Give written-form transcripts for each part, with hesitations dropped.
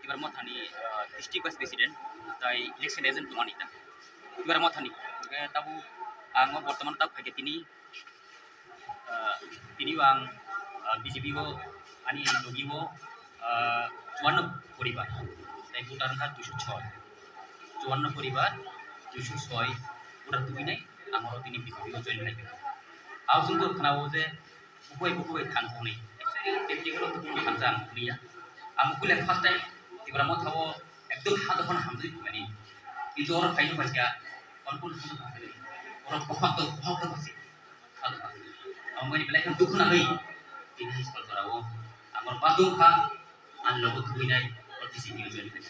tibar mothani district vice president tai election agent tumani ta tibar mothani tabu ang bortoman tak phage tini ang BJP o ani logi o 54 পরিবার তাই voter সংখ্যা 206 54 পরিবার 206 voter তুমি নাই আমার তিনি BJP ও join নাই আও जों তো খানাও যে বুকুই থানসনি টেকনিক্যাল তো কোনো থানসাং লিয়া आं कुले फार्स्ट टाइम तिब्रा मथाव एकदम हादफन हामदि माने इजो और फाइनो बासिया कौन हादफ हादि और बहुत बासि हादफ आं माने बेलाय दुखना हई इन हिसाब करावो आमर बादुं खा आन लोग थुइनाय और दिसि निउ जइन है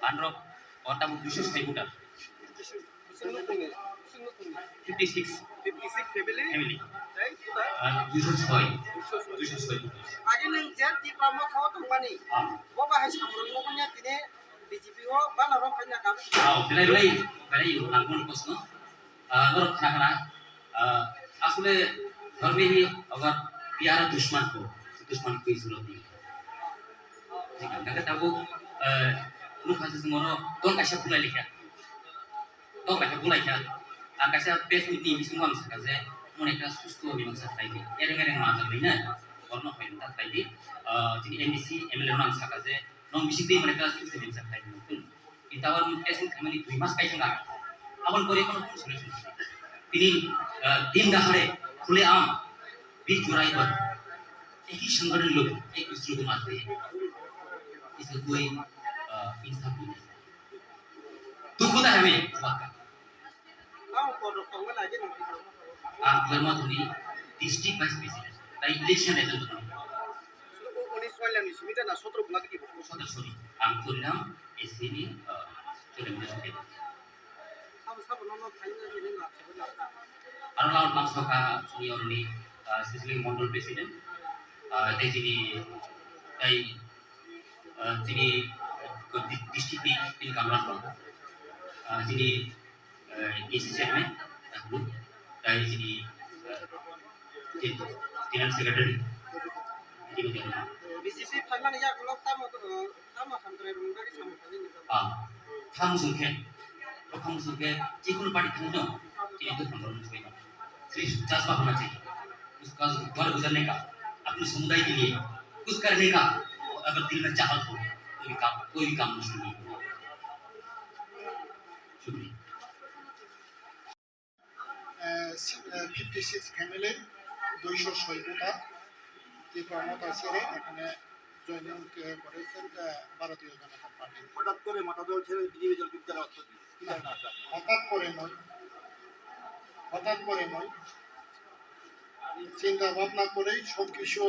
आनरो ओटा 200 सेगुटा 56 family আগে নং যে তিব্রা মথাও থাংমানি ববা high সামরং নকnya tine BJP o banarong faina ka belai angkon kosno agor khana asle धर्मे ही अगर प्यारा दुश्मन को की जरूरत नहीं ठीक है कहे तब नु खासे मरो तो कैसे बुलाई लिखा आं कैसे पेस मीटिंग बिसुंग हम सकासे मोनेका सुस्तो बिमंग साथाइदि एरें माजल बिना orno hoin ta taidi jini MDC MLA nang sakaje nong bisikti mereka susu bin sakai mungkin itawan esun khamani 2 mas kai thanga abon pore kono solution tini din gahare khule am bi jurai ba एक ही संगठन लोग एक दूसरे को मारते हैं इसमें कोई इंसाफ नहीं दुख होता है हमें गर्मा धोनी डिस्ट्रिक्ट वाइस प्रेसिडेंट ताई इलेक्शन एजेंट उन्नीस वाले नहीं सुमिता ना 17 बुला के 17 सॉरी आम तो नाम एसनी चले मुझे सब नॉन फाइनल नहीं ना अरुणाचल मानसों का सीनियर ने Sicily Mandal president jadi district in Kamran jadi isi chairman dulu jadi general secretary jadi BJP final या kalau tamu sampai rumah di kamu sungke jikun party kamu jadi itu kontrol semua Sri Jas bahana चाहिए उसका घर गुजरने का अपने समुदाय के लिए कुछ करने का अगर दिल में चाहत हो कोई भी काम मुश्किल नहीं शुक्रिया 56 ফ্যামিলি 206 ভোটার যে প্রমোটার ছেড়ে এখানে জয়েনিং করেছেন ভারতীয় জনতা পার্টি হঠাৎ করে মতাদল ছেড়ে বিজেপি দল করতে হঠাৎ করে নয় চিন্তা ভাবনা করেই সবকিছু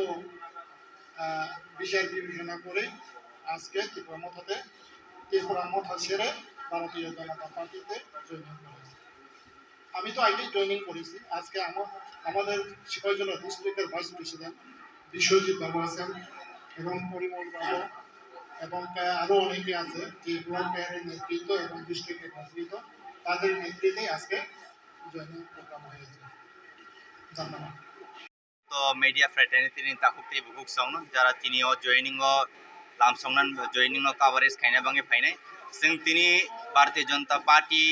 বিচার বিবেচনা করে আজকে ত্রিপুরা মথা ছেড়ে ভারতীয় জনতা পার্টিতে জয়েনিং করেছি আমি তো আগেই জয়েনিং করেছি আজকে আমাদের সিপাহীজলা ডিস্ট্রিক্টের ভাইস প্রেসিডেন্ট বিশ্বজিৎ বাবু আছেন এবং পরিমল বাবু এবং আরও অনেকে আছে যে ব্লক মেয়রের নেতৃত্ব এবং ডিস্ট্রিক্টের নেতৃত্ব তাদের নেতৃত্বে আজকে জয়েনিং প্রোগ্রাম হয়েছে ধন্যবাদ तो मीडिया फ्रेटर्निटी नि ताखुक्ति बुकुक साउन जरा तिनी ओ जॉइनिंग ओ लामसंगनान जॉइनिंग ओ कवरेज खाइना बांगे फाइनाय जों तिनी भारतीय जनता पार्टी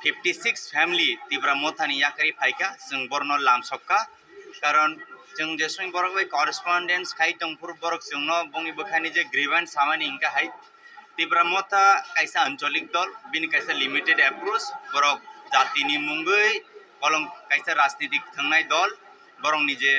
56 फैमिली तिब्रा मोथानि याकरि फाइका जों बरनो लामसक्का कारण जों जे स्वयं बरक बै करेस्पॉन्डेंस खाइ तंफुर बरक जोंनो बंगि बखानि जे ग्रीवेंस सामानि इंका हाइ तिब्रा मोथा कैसा आंचलिक दल बिनि कैसा लिमिटेड अप्रोच बरक जातिनि मुंगै कलम कैसा राजनीतिक थांनाय दल बरंनि जे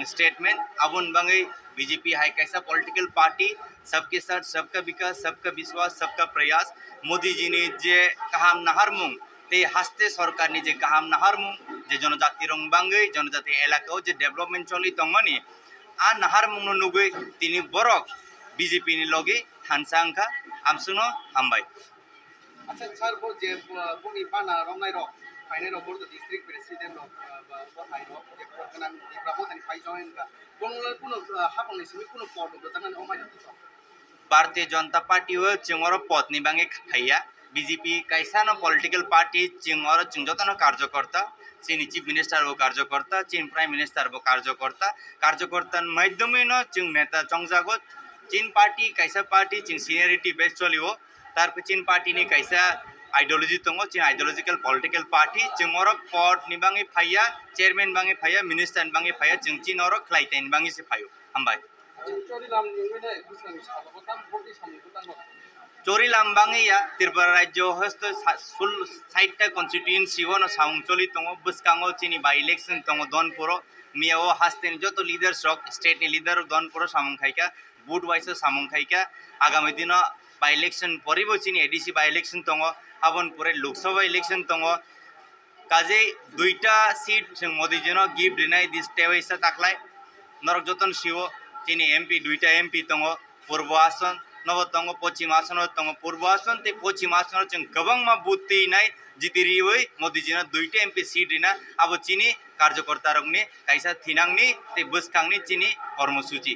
स्टेटमेंट आबुन बांगै बीजेपी हाय कैसा पॉलिटिकल पार्टी सबके साथ सबका विकास सबका विश्वास सबका प्रयास मोदी जी ने जे काहाम नाहार मुंग ते हास्ते सरकार नि जे काहाम नाहार मुंग जे जनजाति रंग बांगै जनजाति एलाकाओ जे डेवलपमेंट चली तंगमानि आ नाहार मुंग नुगै तिनि बरक बीजेपी नि लगे थानसांखा आमसुनो हामबाय আচ্ছা স্যার বল যে বনি বানা রংনাই রক ফাইনাল রক বলতে ডিস্ট্রিক্ট প্রেসিডেন্ট রক বহাই রক যে প্রোগ্রাম দিব্রামতানি ফাইজয়েন কা বংলা কোনো হাবংনি সিমি কোনো পদ জানানি অমাই দিছ भारतीय जनता पार्टी हो चिंगरो पत्नी बांगे खाइया बीजेपी कैसा न पॉलिटिकल पार्टी चिंगरो चिंजतन कार्यकर्ता चीन चीफ मिनिस्टर वो कार्यकर्ता चीन प्राइम मिनिस्टर वो कार्यकर्ता माध्यमे न चिंग नेता चंगजागो चीन पार्टी कैसा पार्टी चिंग सीनियरिटी बेस चली हो तार चीन पार्टी ने कैसा आइडियोलॉजी तंगो चीन आइडियोलॉजिकल पॉलिटिकल पार्टी चिंगरो पद नि बांगे फाइया चेयरमैन बांगे फाइया मिनिस्टर बांगे फाइया चिंग चीन और क्लाइटेन बांगे से फायो हमबाय चोरी लामबांगे या त्रिपुरा राज्य हस्त फुल साइटटा कन्स्टिट्युएन्सी हो न साउंचली तंगो बुसकांगो चिनी बाय इलेक्शन तंगो दनपुरो मियाओ हास्तेनि जतो लीडर्स रक स्टेट नि लीडर दनपुरो सामं खाइका बुट वाइस सामं खाइका आगामी दिन बाय इलेक्शन परिबो चिनी एडीसी बाय इलेक्शन तंगो हाबनपुरे लोकसभा इलेक्शन तंगो काजे दुईटा सीट जों मोदी जिनो गिफ्ट दिनाय दिस तेवैसा ताकलाय नरक जतन शिवो चीनी एमपी दुईटा एमपी तंगो पूर्व आसन नव तंगो पश्चिम आसन तंगो पूर्व आसन ते पश्चिम आसन जों गोबां मा बुत्ति नाय जितिरिवै मोदी जिनो दुईटा एमपी सीट दिना अब चीनी कार्यकर्ता रंगनि कैसा थिनांगनि ते बसखांनि चीनी कर्मसूची